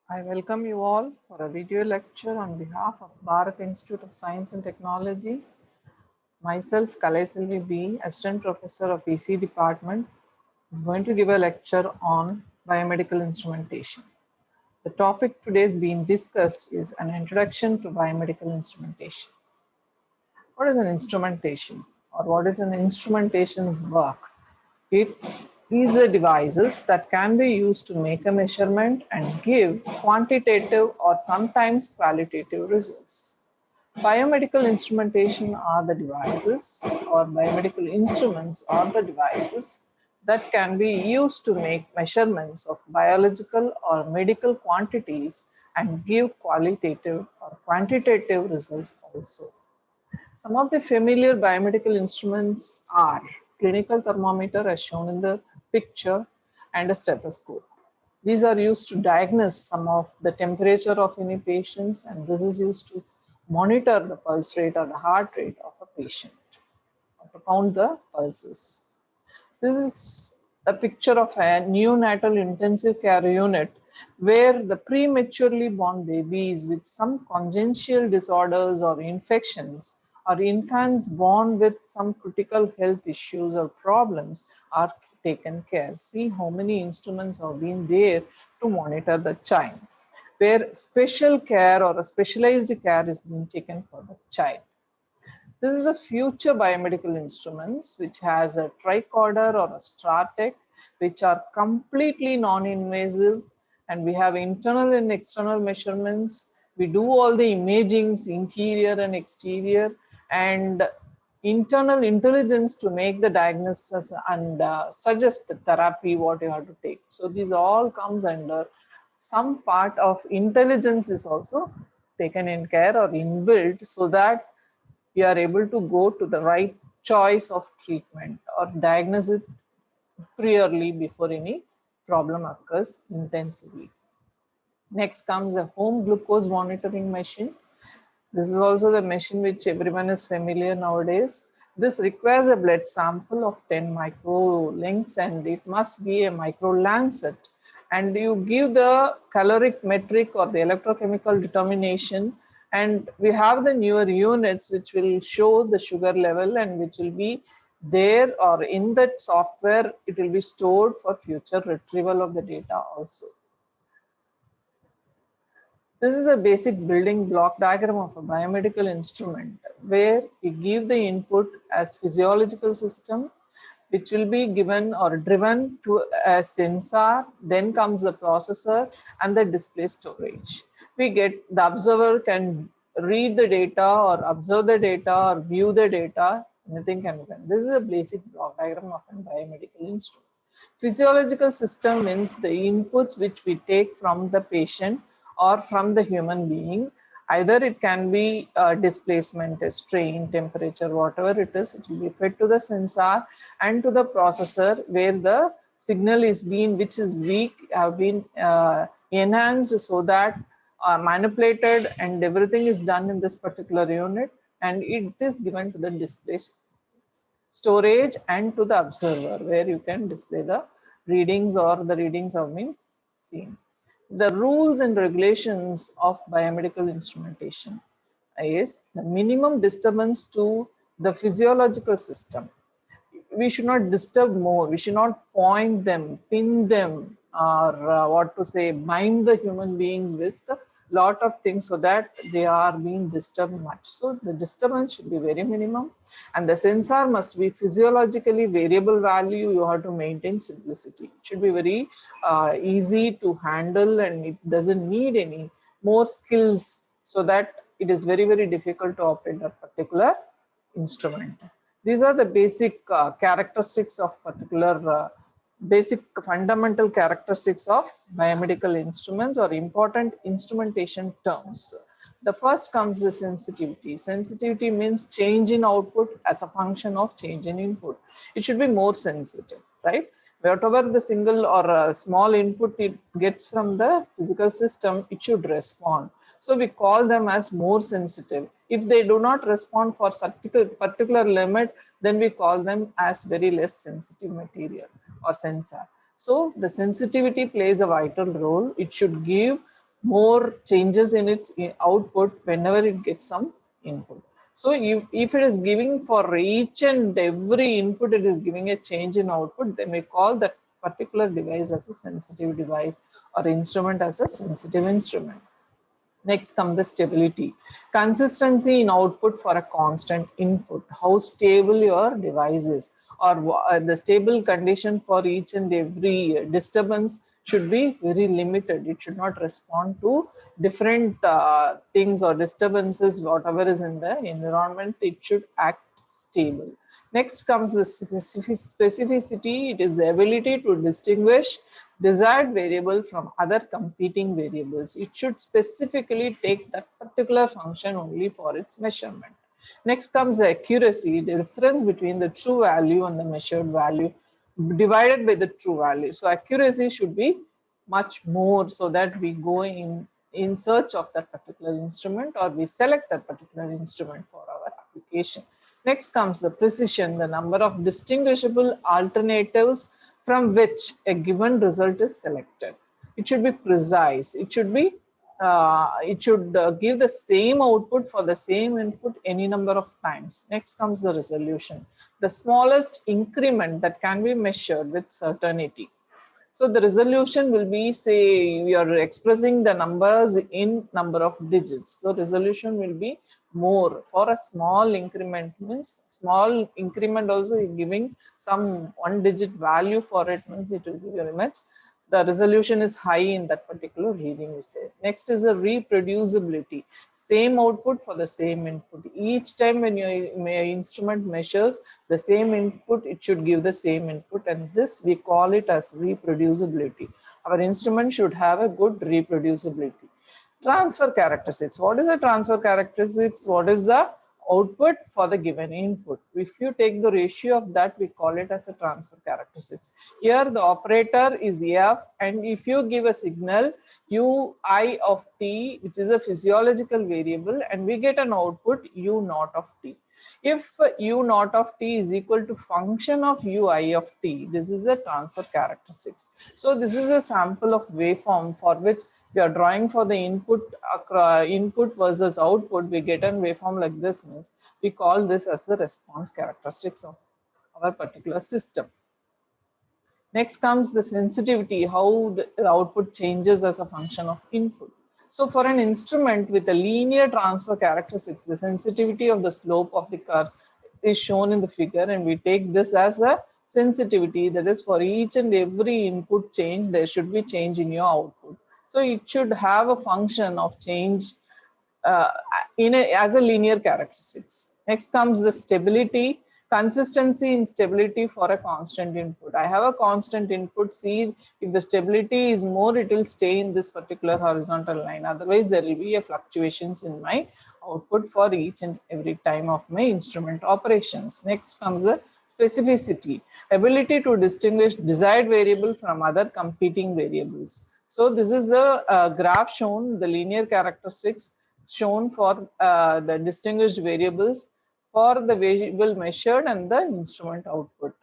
I welcome you all for a video lecture on behalf of Bharat Institute of Science and Technology. Myself, Kalaiselvi B, Assistant Professor of EC Department, is going to give a lecture on biomedical instrumentation. The topic today is being discussed is an introduction to biomedical instrumentation. What is an instrumentation or what is an instrumentation's work? It is the devices that can be used to make a measurement and give quantitative or sometimes qualitative results. Biomedical instrumentation are the devices or biomedical instruments are the devices that can be used to make measurements of biological or medical quantities and give qualitative or quantitative results also. Some of the familiar biomedical instruments are clinical thermometer as shown in the picture and a stethoscope. These are used to diagnose some of the temperature of any patients, and this is used to monitor the pulse rate or the heart rate of a patient or to count the pulses. This is a picture of a neonatal intensive care unit where the prematurely born babies with some congenital disorders or infections or infants born with some critical health issues or problems are taken care. See how many instruments have been there to monitor the child, where special care or a specialized care is being taken for the child. This is a future biomedical instruments which has a tricorder or a Stratec, which are completely non-invasive, and we have internal and external measurements. We do all the imagings, interior and exterior, and internal intelligence to make the diagnosis and suggest the therapy what you have to take. So these all comes under some part of intelligence is also taken in care or inbuilt so that you are able to go to the right choice of treatment or diagnose it clearly before any problem occurs intensively. Next comes a home glucose monitoring machine. This is also the machine which everyone is familiar nowadays. This requires a blood sample of 10 micro lengths and it must be a micro lancet. And you give the caloric metric or the electrochemical determination, and we have the newer units which will show the sugar level and which will be there or in that software, it will be stored for future retrieval of the data also. This is a basic building block diagram of a biomedical instrument where we give the input as physiological system, which will be given or driven to a sensor, then comes the processor and the display storage. We get the observer can read the data or observe the data or view the data, anything can be done. This is a basic block diagram of a biomedical instrument. Physiological system means the inputs which we take from the patient or from the human being. Either it can be displacement, strain, temperature, whatever it will be fed to the sensor and to the processor where the signal is being, which is weak, have been enhanced so that manipulated and everything is done in this particular unit, and it is given to the display storage and to the observer where you can display the readings or the readings have been seen. The rules and regulations of biomedical instrumentation is the minimum disturbance to the physiological system. We should not disturb more. We should not point them, pin them, or what to say, bind the human beings with a lot of things so that they are being disturbed much. So the disturbance should be very minimum, and the sensor must be physiologically variable value. You have to maintain simplicity. It should be very easy to handle, and it doesn't need any more skills so that it is very, very difficult to operate a particular instrument. These are the basic characteristics of particular basic fundamental characteristics of biomedical instruments or important instrumentation terms. The first comes the sensitivity. Sensitivity means change in output as a function of change in input. It should be more sensitive, right? Whatever the single or small input it gets from the physical system, it should respond. So we call them as more sensitive. If they do not respond for particular limit, then we call them as very less sensitive material or sensor. So the sensitivity plays a vital role. It should give more changes in its output whenever it gets some input. So if it is giving for each and every input, it is giving a change in output, then we call that particular device as a sensitive device or instrument as a sensitive instrument. Next comes the stability. Consistency in output for a constant input. How stable your device is, or the stable condition for each and every disturbance should be very limited. It should not respond to different things or disturbances, whatever is in the environment. It should act stable. Next comes the specificity. It is the ability to distinguish desired variable from other competing variables. It should specifically take that particular function only for its measurement. Next comes the accuracy, the difference between the true value and the measured value divided by the true value. So accuracy should be much more, so that we go in search of that particular instrument, or we select that particular instrument for our application. Next comes the precision, the number of distinguishable alternatives from which a given result is selected. It should be precise. It should give the same output for the same input any number of times. Next comes the resolution, the smallest increment that can be measured with certainty. So the resolution will be, say, we are expressing the numbers in number of digits. So resolution will be more. For a small increment, means small increment also giving some 1-digit value for it, means it will give your image. The resolution is high in that particular reading, we say. Next is a reproducibility. Same output for the same input. Each time when your instrument measures the same input, it should give the same input, and this we call it as reproducibility. Our instrument should have a good reproducibility. Transfer characteristics. What is the transfer characteristics? What is the output for the given input? If you take the ratio of that, we call it as a transfer characteristics. Here the operator is f, and if you give a signal ui of t, which is a physiological variable, and we get an output u naught of t. If u naught of t is equal to function of ui of t, this is a transfer characteristics. So this is a sample of waveform for which we are drawing for the input versus output. We get a waveform like this. Means we call this as the response characteristics of our particular system. Next comes the sensitivity, how the output changes as a function of input. So for an instrument with a linear transfer characteristics, the sensitivity of the slope of the curve is shown in the figure, and we take this as a sensitivity, that is for each and every input change, there should be change in your output. So it should have a function of change as a linear characteristics. Next comes the stability, consistency in stability for a constant input. I have a constant input. See, if the stability is more, it will stay in this particular horizontal line. Otherwise, there will be a fluctuations in my output for each and every time of my instrument operations. Next comes the specificity, ability to distinguish desired variable from other competing variables. So this is the graph shown, the linear characteristics shown for the distinguished variables for the variable measured and the instrument output.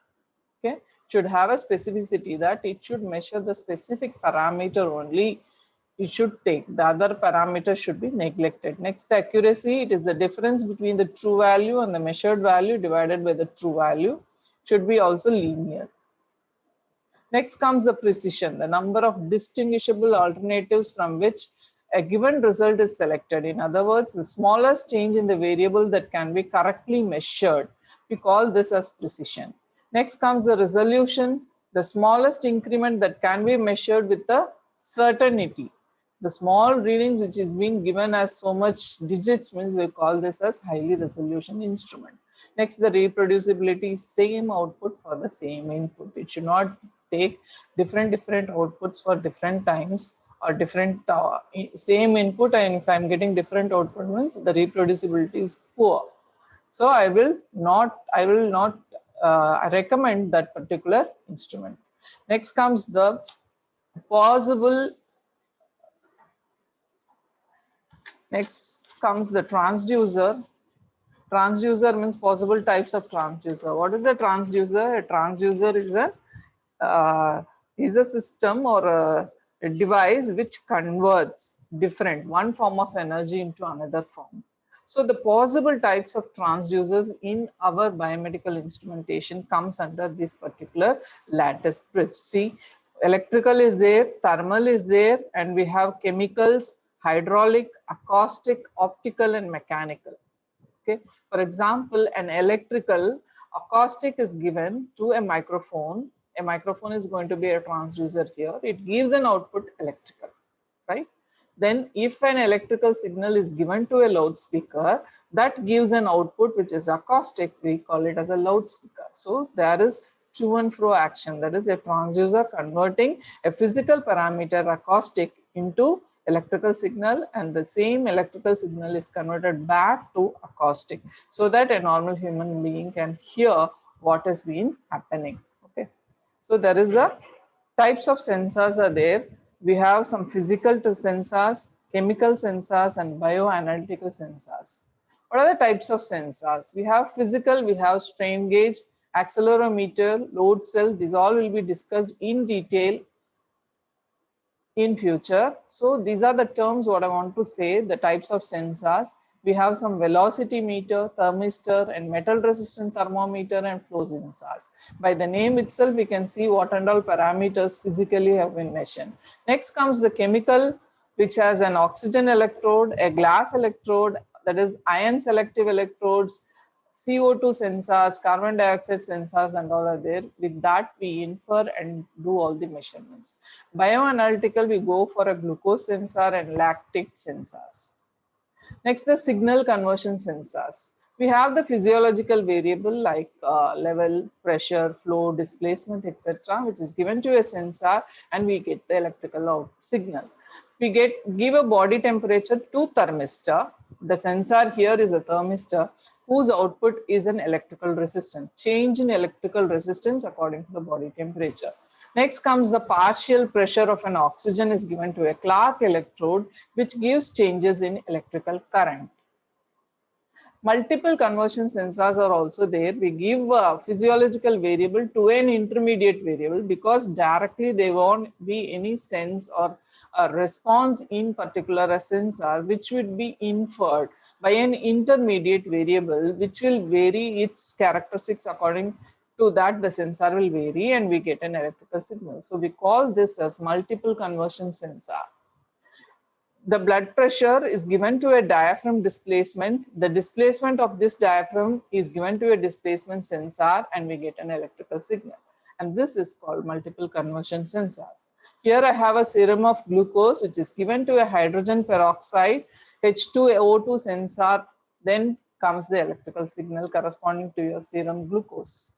Okay, should have a specificity that it should measure the specific parameter only. It should take the other parameters should be neglected. Next, the accuracy. It is the difference between the true value and the measured value divided by the true value. Should be also linear. Next comes the precision, the number of distinguishable alternatives from which a given result is selected. In other words, the smallest change in the variable that can be correctly measured. We call this as precision. Next comes the resolution, the smallest increment that can be measured with a certainty. The small readings which is being given as so much digits means we call this as highly resolution instrument. Next, the reproducibility, same output for the same input. It should not take different outputs for different times or different same input, and if I'm getting different output means the reproducibility is poor. So I will not recommend that particular instrument. Next comes the possible. Next comes the transducer. Transducer means possible types of transducer. What is a transducer? A transducer is a system or a device which converts different, one form of energy into another form. So the possible types of transducers in our biomedical instrumentation comes under this particular lattice bridge. See, electrical is there, thermal is there, and we have chemicals, hydraulic, acoustic, optical, and mechanical. Okay, for example, an electrical acoustic is given to a microphone. A microphone is going to be a transducer here. It gives an output electrical, right? Then if an electrical signal is given to a loudspeaker, that gives an output which is acoustic. We call it as a loudspeaker. So there is to and fro action. That is a transducer converting a physical parameter acoustic into electrical signal, and the same electrical signal is converted back to acoustic so that a normal human being can hear what has been happening. Okay, so there is a types of sensors are there. We have some physical sensors, chemical sensors, and bioanalytical sensors. What are the types of sensors? We have physical, we have strain gauge, accelerometer, load cell. These all will be discussed in detail in future. So these are the terms what I want to say, the types of sensors. We have some velocity meter, thermistor, and metal resistant thermometer and flow sensors. By the name itself, we can see what and all parameters physically have been measured. Next comes the chemical, which has an oxygen electrode, a glass electrode, that is ion selective electrodes, CO2 sensors, carbon dioxide sensors, and all are there. With that, we infer and do all the measurements. Bioanalytical, we go for a glucose sensor and lactic sensors. Next, the signal conversion sensors. We have the physiological variable like level, pressure, flow, displacement, etc., which is given to a sensor, and we get the electrical signal. We give a body temperature to thermistor. The sensor here is a thermistor whose output is an electrical resistance. Change in electrical resistance according to the body temperature. Next comes the partial pressure of an oxygen is given to a Clark electrode, which gives changes in electrical current. Multiple conversion sensors are also there. We give a physiological variable to an intermediate variable because directly there won't be any sense or a response in particular a sensor, which would be inferred by an intermediate variable, which will vary its characteristics according to that the sensor will vary and we get an electrical signal. So we call this as multiple conversion sensor. The blood pressure is given to a diaphragm displacement. The displacement of this diaphragm is given to a displacement sensor and we get an electrical signal. And this is called multiple conversion sensors. Here I have a serum of glucose which is given to a hydrogen peroxide, H2O2 sensor, then comes the electrical signal corresponding to your serum glucose.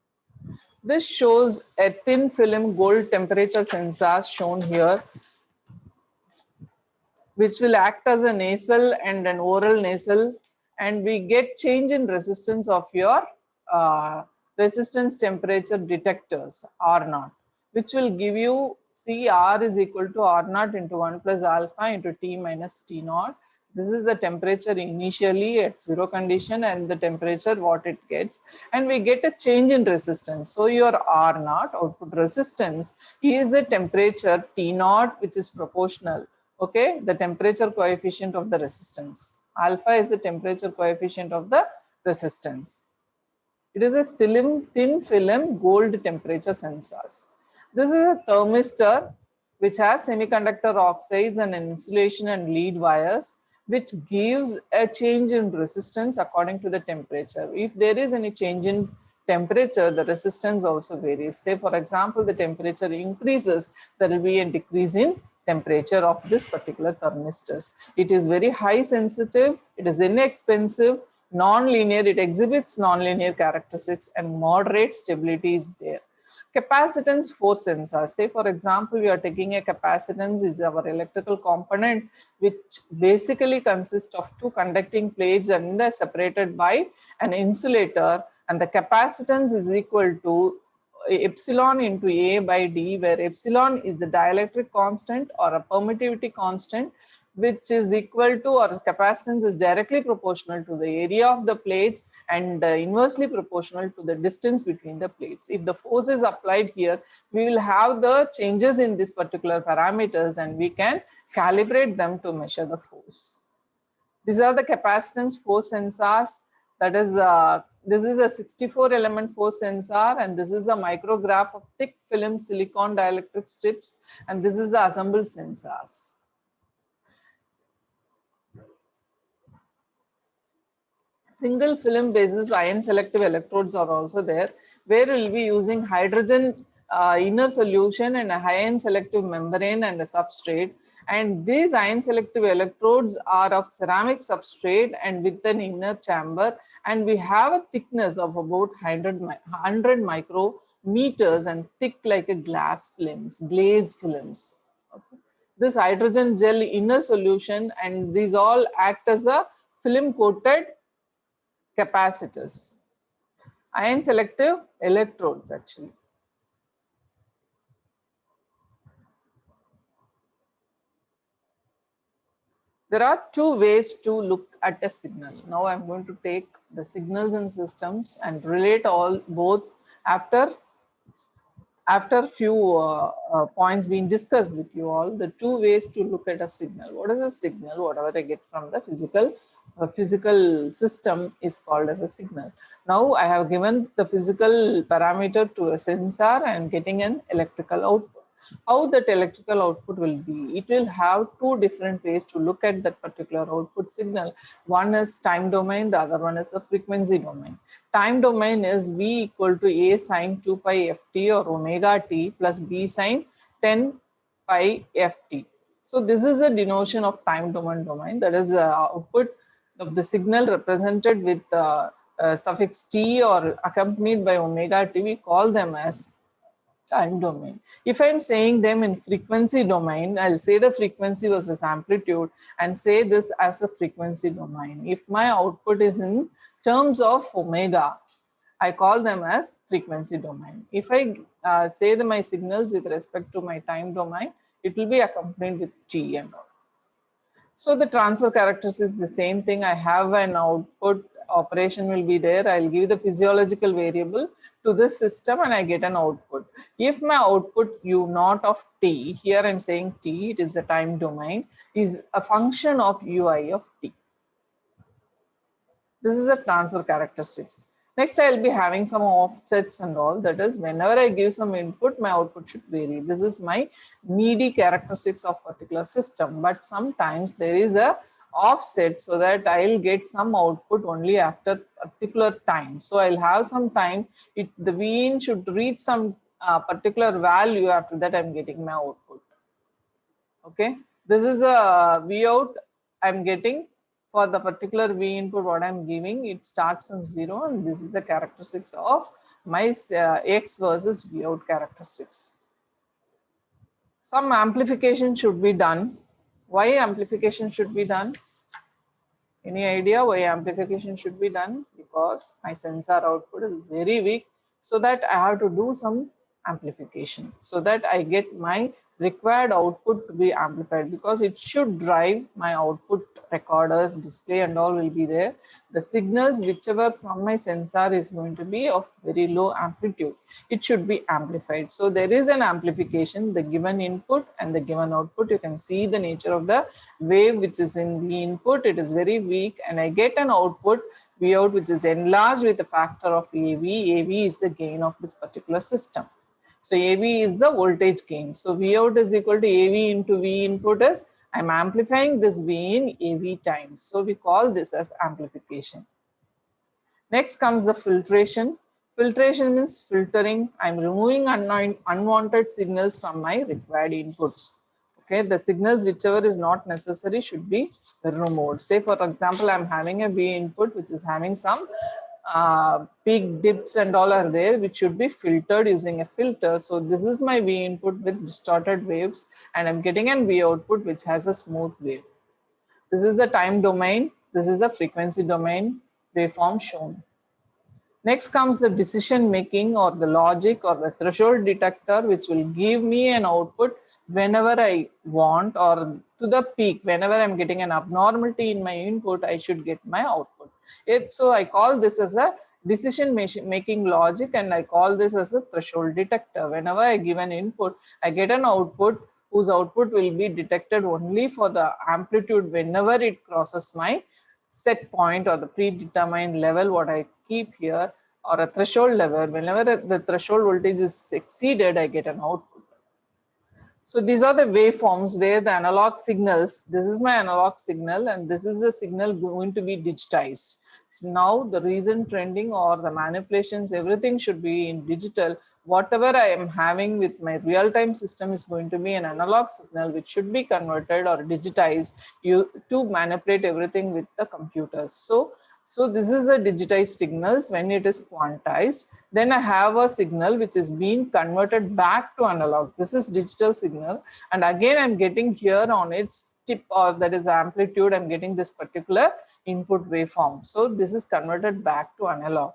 This shows a thin film gold temperature sensor shown here, which will act as a nasal and an oral nasal, and we get change in resistance of your resistance temperature detectors R0, which will give you CR is equal to R0 into 1 plus alpha into T minus T0. This is the temperature initially at zero condition and the temperature what it gets, and we get a change in resistance. So your R0 output resistance is the temperature T0, which is proportional. Okay, the temperature coefficient of the resistance. Alpha is the temperature coefficient of the resistance. It is a thin film gold temperature sensors. This is a thermistor which has semiconductor oxides and an insulation and lead wires, which gives a change in resistance according to the temperature. If there is any change in temperature, the resistance also varies. Say for example, the temperature increases, there will be a decrease in temperature of this particular thermistors. It is very high sensitive, it is inexpensive, non-linear, it exhibits non-linear characteristics, and moderate stability is there. Capacitance force sensor. Say for example, we are taking a capacitance is our electrical component, which basically consists of two conducting plates and separated by an insulator, and the capacitance is equal to epsilon into A by D, where epsilon is the dielectric constant or a permittivity constant, which is equal to, or capacitance is directly proportional to the area of the plates and inversely proportional to the distance between the plates. If the force is applied here, we will have the changes in this particular parameters and we can calibrate them to measure the force. These are the capacitance force sensors. That is, this is a 64 element force sensor, and this is a micrograph of thick film silicon dielectric strips, and this is the assembled sensors. Single film basis ion selective electrodes are also there, where we'll be using hydrogen inner solution and a ion selective membrane and a substrate. And these ion selective electrodes are of ceramic substrate and with an inner chamber, and we have a thickness of about 100 micrometers and thick like a glass films, glaze films. Okay. This hydrogen gel inner solution, and these all act as a film coated capacitors, ion selective electrodes actually. There are two ways to look at a signal. Now I'm going to take the signals and systems and relate all both after few points being discussed with you all. The two ways to look at a signal. What is a signal? Whatever I get from the physical system is called as a signal. Now I have given the physical parameter to a sensor and getting an electrical output. How that electrical output will be? It will have two different ways to look at that particular output signal. One is time domain, the other one is a frequency domain. Time domain is V equal to A sine 2 pi ft or omega t plus B sine 10 pi ft. So this is the denotion of time domain. That is the output of the signal represented with suffix t or accompanied by omega t. We call them as time domain. If I'm saying them in frequency domain, I'll say the frequency versus amplitude and say this as a frequency domain. If my output is in terms of omega, I call them as frequency domain. If I say my signals with respect to my time domain, it will be accompanied with t and all. So the transfer characteristics, the same thing. I have an output operation will be there. I'll give the physiological variable to this system and I get an output. If my output u naught of t, here I'm saying t, it is the time domain, is a function of ui of t. This is the transfer characteristics. Next, I'll be having some offsets and all. That is, whenever I give some input, my output should vary. This is my needy characteristics of particular system. But sometimes there is a offset so that I'll get some output only after particular time. So I'll have some time. The V in should reach some particular value. After that, I'm getting my output. Okay. This is a V out I'm getting. For the particular V input what I'm giving, it starts from 0, and this is the characteristics of my X versus V out characteristics. Some amplification should be done. Why amplification should be done? Any idea why amplification should be done? Because my sensor output is very weak, so that I have to do some amplification so that I get my required output to be amplified, because it should drive my output. Recorders, display and all will be there. The signals whichever from my sensor is going to be of very low amplitude, it should be amplified. So there is an amplification, the given input and the given output. You can see the nature of the wave which is in the input, it is very weak, and I get an output V out which is enlarged with a factor of AV. AV is the gain of this particular system. So AV is the voltage gain. So V out is equal to AV into V input is I'm amplifying this V in AV times. So we call this as amplification. Next comes the filtration. Filtration means filtering. I'm removing unwanted signals from my required inputs. Okay, the signals whichever is not necessary should be removed. Say for example, I'm having a V input which is having some peak dips and all are there, which should be filtered using a filter. So this is my V input with distorted waves, and I'm getting an V output which has a smooth wave. This is the time domain. This is the frequency domain waveform shown. Next comes the decision making or the logic or the threshold detector, which will give me an output whenever I want, or to the peak. Whenever I'm getting an abnormality in my input, I should get my output. So I call this as a decision making logic, and I call this as a threshold detector. Whenever I give an input, I get an output whose output will be detected only for the amplitude whenever it crosses my set point or the predetermined level what I keep here, or a threshold level. Whenever the threshold voltage is exceeded, I get an output. So these are the waveforms where the analog signals, this is my analog signal and this is the signal going to be digitized. So now the recent trending or the manipulations, everything should be in digital. Whatever I am having with my real-time system is going to be an analog signal which should be converted or digitized to manipulate everything with the computers. So this is the digitized signals when it is quantized. Then I have a signal which is being converted back to analog. This is digital signal. And again, I'm getting here on its tip, or that is amplitude, I'm getting this particular input waveform. So this is converted back to analog.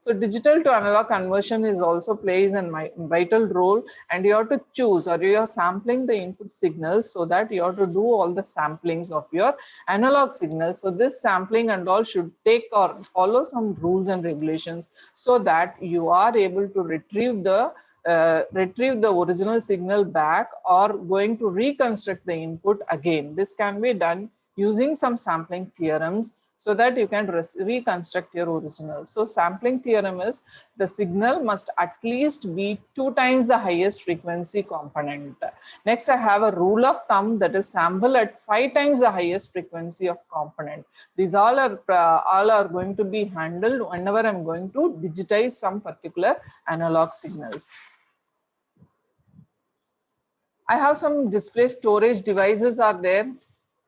So digital to analog conversion is also plays a vital role, and you have to choose, or you are sampling the input signals so that you have to do all the samplings of your analog signals. So this sampling and all should take or follow some rules and regulations so that you are able to retrieve the original signal back, or going to reconstruct the input again. This can be done using some sampling theorems so that you can reconstruct your original. So sampling theorem is the signal must at least be 2 times the highest frequency component. Next, I have a rule of thumb that is sample at 5 times the highest frequency of component. These all are going to be handled whenever I'm going to digitize some particular analog signals. I have some display storage devices are there.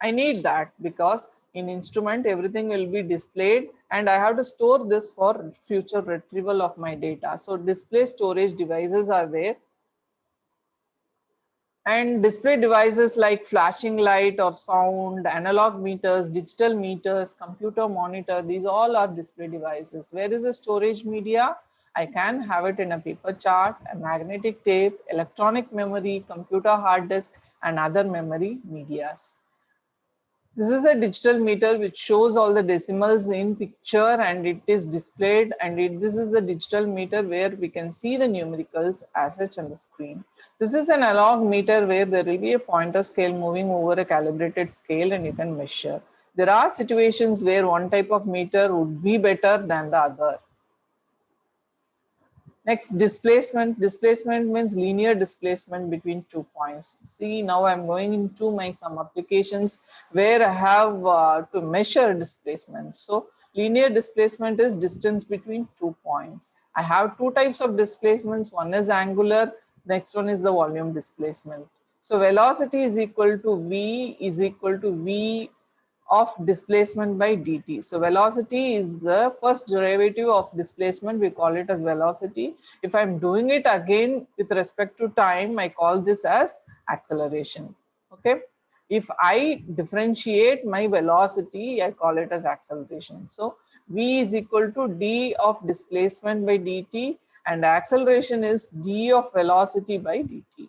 I need that because in instrument everything will be displayed and I have to store this for future retrieval of my data. So display storage devices are there. And display devices like flashing light or sound, analog meters, digital meters, computer monitor, these all are display devices. Where is the storage media? I can have it in a paper chart, a magnetic tape, electronic memory, computer hard disk, and other memory medias. This is a digital meter which shows all the decimals in picture and it is displayed, and this is the digital meter where we can see the numericals as such on the screen. This is an analog meter where there will be a pointer scale moving over a calibrated scale and you can measure. There are situations where one type of meter would be better than the other. Next, displacement. Displacement means linear displacement between 2 points. See, now I'm going into some applications where I have to measure displacement. So linear displacement is distance between 2 points. I have 2 types of displacements. One is angular, next one is the volume displacement. So velocity is equal to V of displacement by dt. So velocity is the first derivative of displacement. We call it as velocity. If I'm doing it again with respect to time, I call this as acceleration. Okay. If I differentiate my velocity, I call it as acceleration. So v is equal to d of displacement by dt, and acceleration is d of velocity by dt.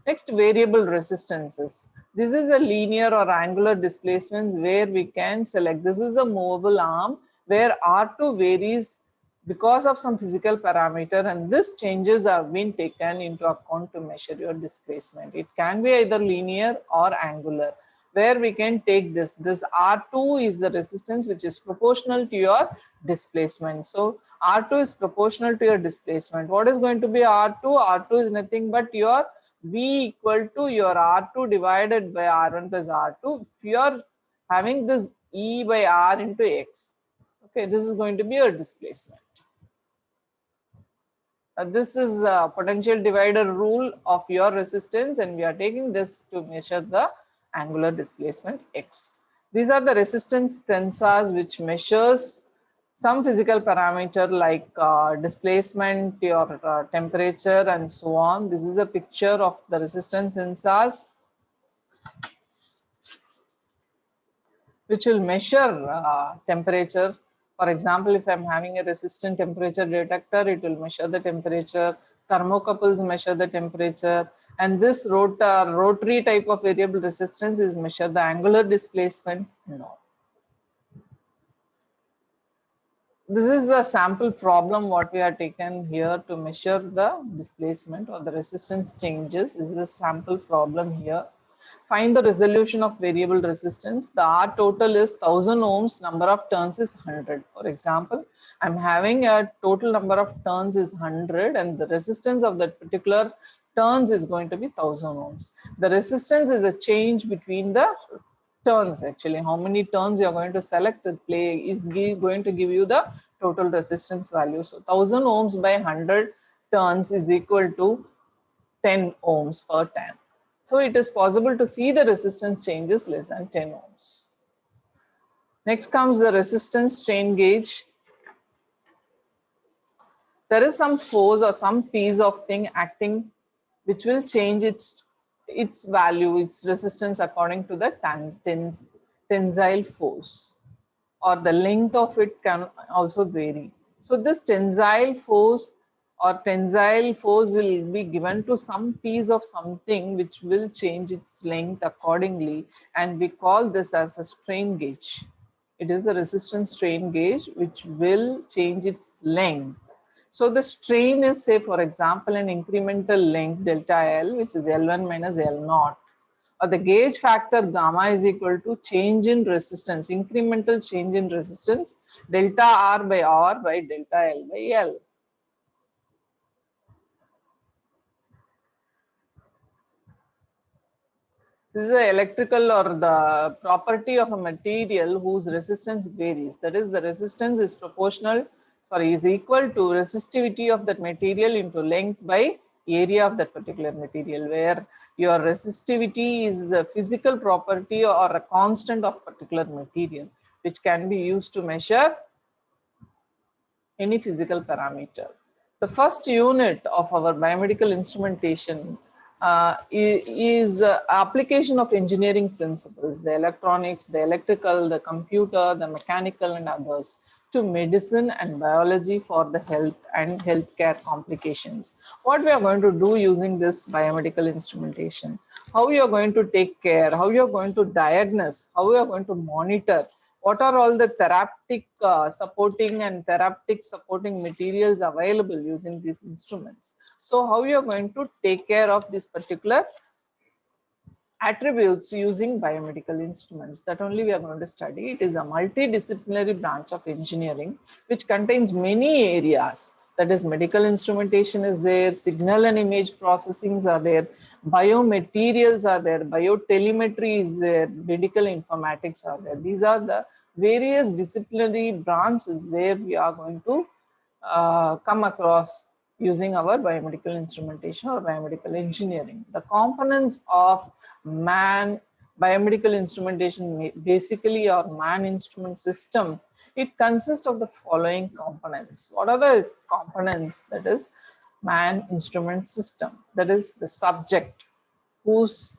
Next, variable resistances. This is a linear or angular displacements where we can select. This is a movable arm where R2 varies because of some physical parameter, and this changes have been taken into account to measure your displacement. It can be either linear or angular, where we can take this. This R2 is the resistance which is proportional to your displacement. So R2 is proportional to your displacement. What is going to be R2? R2 is nothing but your V equal to your R2 divided by R1 plus R2. If you are having this E by R into X, okay, this is going to be your displacement. This is a potential divider rule of your resistance, and we are taking this to measure the angular displacement X. These are the resistance tensors which measures some physical parameter like displacement, your temperature, and so on. This is a picture of the resistance sensors which will measure temperature. For example, if I'm having a resistant temperature detector, it will measure the temperature. Thermocouples measure the temperature. And this rotary type of variable resistance is measure the angular displacement. No. This is the sample problem what we are taken here to measure the displacement or the resistance changes. This is a sample problem here. Find the resolution of variable resistance. The R total is 1000 ohms, number of turns is 100. For example, I'm having a total number of turns is 100 and the resistance of that particular turns is going to be 1000 ohms. The resistance is a change between the turns. Actually, how many turns you're going to select the play is going to give you the total resistance value. So 1000 ohms by 100 turns is equal to 10 ohms per turn. So it is possible to see the resistance changes less than 10 ohms. Next comes the resistance strain gauge. There is some force or some piece of thing acting which will change its value, its resistance according to the tensile force, or the length of it can also vary. So this tensile force will be given to some piece of something which will change its length accordingly, and we call this as a strain gauge. It is a resistance strain gauge which will change its length. So the strain is, say for example, an incremental length delta L, which is L1 minus L0, or the gauge factor gamma is equal to change in resistance, incremental change in resistance, delta R by delta L by L. This is the electrical or the property of a material whose resistance varies. That is, the resistance is is equal to resistivity of that material into length by area of that particular material, where your resistivity is a physical property or a constant of particular material, which can be used to measure any physical parameter. The first unit of our biomedical instrumentation is application of engineering principles, the electronics, the electrical, the computer, the mechanical and others, to medicine and biology for the health and healthcare complications. What we are going to do using this biomedical instrumentation, how you are going to take care, how you are going to diagnose, how you are going to monitor, what are all the therapeutic supporting materials available using these instruments. So how you are going to take care of this particular attributes using biomedical instruments, that only we are going to study. It is a multidisciplinary branch of engineering which contains many areas. That is, medical instrumentation is there, signal and image processings are there, biomaterials are there, biotelemetry is there, medical informatics are there. These are the various disciplinary branches where we are going to come across using our biomedical instrumentation or biomedical engineering. The components of biomedical instrumentation, basically our man instrument system, it consists of the following components. What are the components? That is, man instrument system, that is the subject whose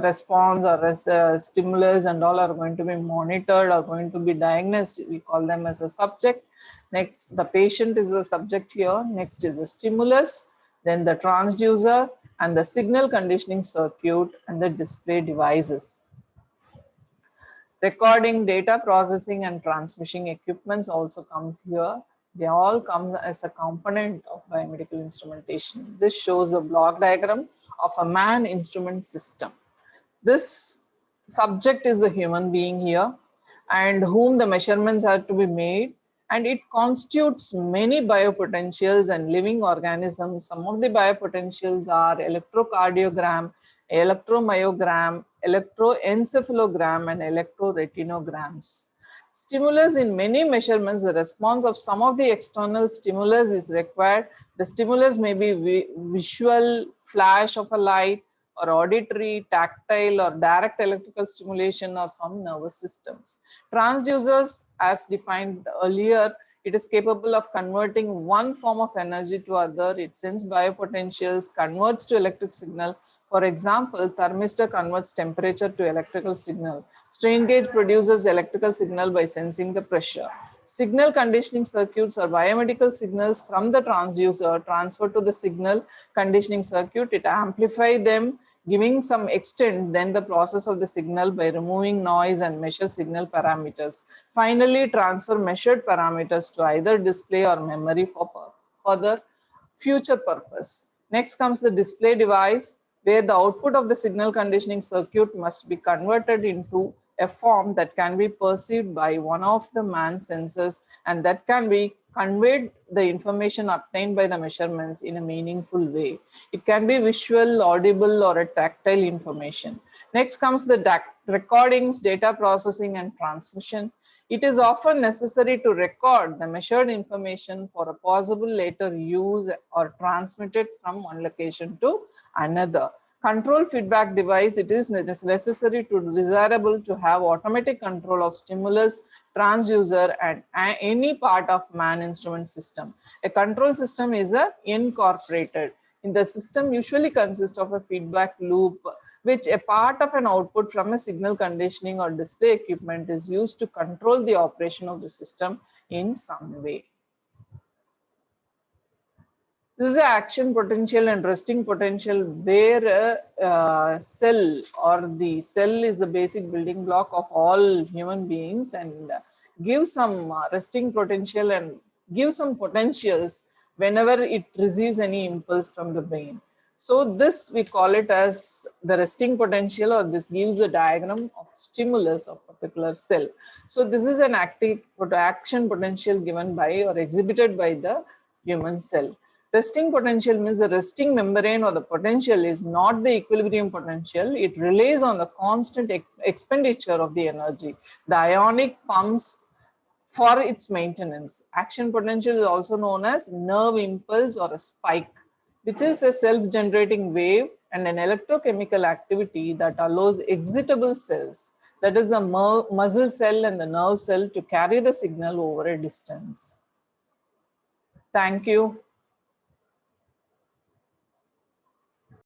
response or stimulus and all are going to be monitored or going to be diagnosed. We call them as a subject. Next, the patient is the subject here. Next is the stimulus, then the transducer and the signal conditioning circuit and the display devices. Recording, data processing and transmission equipments also comes here. They all come as a component of biomedical instrumentation. This shows a block diagram of a man instrument system. This subject is the human being here, and whom the measurements are to be made, and it constitutes many biopotentials and living organisms. Some of the biopotentials are electrocardiogram, electromyogram, electroencephalogram and electroretinograms. Stimulus, in many measurements, the response of some of the external stimulus is required. The stimulus may be visual flash of a light, or auditory, tactile or direct electrical stimulation, or some nervous systems. Transducers, as defined earlier, it is capable of converting one form of energy to other. It sends biopotentials, converts to electric signal. For example, thermistor converts temperature to electrical signal. Strain gauge produces electrical signal by sensing the pressure. Signal conditioning circuits are biomedical signals from the transducer transferred to the signal conditioning circuit. It amplifies them giving some extent then the process of the signal by removing noise and measure signal parameters. Finally, transfer measured parameters to either display or memory for further future purpose. Next comes the display device, where the output of the signal conditioning circuit must be converted into a form that can be perceived by one of the man sensors and that can be conveyed the information obtained by the measurements in a meaningful way. It can be visual, audible, or a tactile information. Next comes the recordings, data processing, and transmission. It is often necessary to record the measured information for a possible later use or transmit it from one location to another. Control feedback device, it is necessary to desirable to have automatic control of stimulus, transducer, and any part of man instrument system. A control system is incorporated. In the system usually consists of a feedback loop, which a part of an output from a signal conditioning or display equipment is used to control the operation of the system in some way. This is the action potential and resting potential, where a cell or the cell is the basic building block of all human beings and gives some resting potential and gives some potentials whenever it receives any impulse from the brain. So this we call it as the resting potential, or this gives a diagram of stimulus of a particular cell. So this is an action potential given by or exhibited by the human cell. Resting potential means the resting membrane or the potential is not the equilibrium potential. It relies on the constant expenditure of the energy. The ionic pumps for its maintenance. Action potential is also known as nerve impulse or a spike, which is a self-generating wave and an electrochemical activity that allows excitable cells, that is the muscle cell and the nerve cell, to carry the signal over a distance. Thank you.